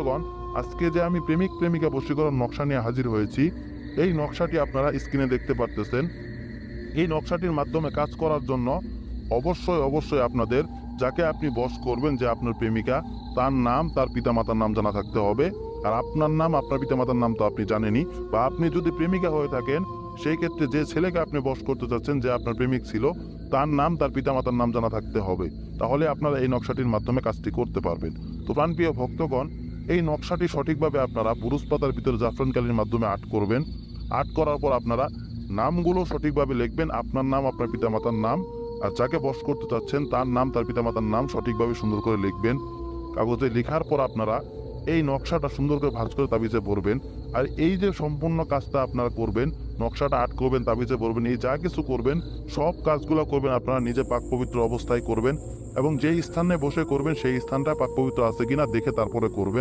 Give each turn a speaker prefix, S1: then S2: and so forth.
S1: বন্ধুগণ, আজকে যে আমি প্রেমিক প্রেমিকা বশীকরণ নকশা নিয়ে হাজির হয়েছি, এই নকশাটি আপনারা স্ক্রিনে দেখতে পারতেছেন। এই নকশাটির মাধ্যমে কাজ করার জন্য অবশ্যই আপনাদের যাকে আপনি বশ করবেন, যে আপনার প্রেমিকা, তার নাম, তার পিতামাতার নাম জানা থাকতে হবে। আর আপনার নাম, আপনার পিতামাতার নাম তো আপনি জানেনই। বা আপনি যদি প্রেমিকা হয়ে থাকেন, সেই ক্ষেত্রে যে ছেলেকে আপনি বশ করতে চাচ্ছেন, যে আপনার প্রেমিক ছিল, তার নাম, তার পিতামাতার নাম জানা থাকতে হবে। তাহলে আপনারা এই নকশাটির মাধ্যমে কাজটি করতে পারবেন। তো প্রাণপ্রিয় ভক্তগণ, এই নকশাটি সঠিকভাবে আপনারা পুরুষ পাতার ভিতরে জাফরান কালির মাধ্যমে আর্ট করবেন। আর্ট করার পর আপনারা নামগুলো সঠিকভাবে লিখবেন, আপনার নাম, আপনার পিতামাতার নাম, আর যাকে বশ করতে চাচ্ছেন তার নাম, তার পিতামাতার নাম সঠিকভাবে সুন্দর করে লিখবেন। কাগজে লেখার পর আপনারা এই নকশাটা সুন্দর করে ভাঁজ করে তাবিজে পড়বেন। আর এই যে সম্পূর্ণ কাজটা আপনারা করবেন, নকশাটা আর্ট করবেন, তাবিজে পড়বেন, এই যা কিছু করবেন, সব কাজগুলো করবেন আপনারা নিজে পাক পবিত্র অবস্থায় করবেন। এবং যেই স্থানে বসে করবেন সেই স্থানটা পাক পবিত্র আছে কিনা দেখে তারপরে করবেন।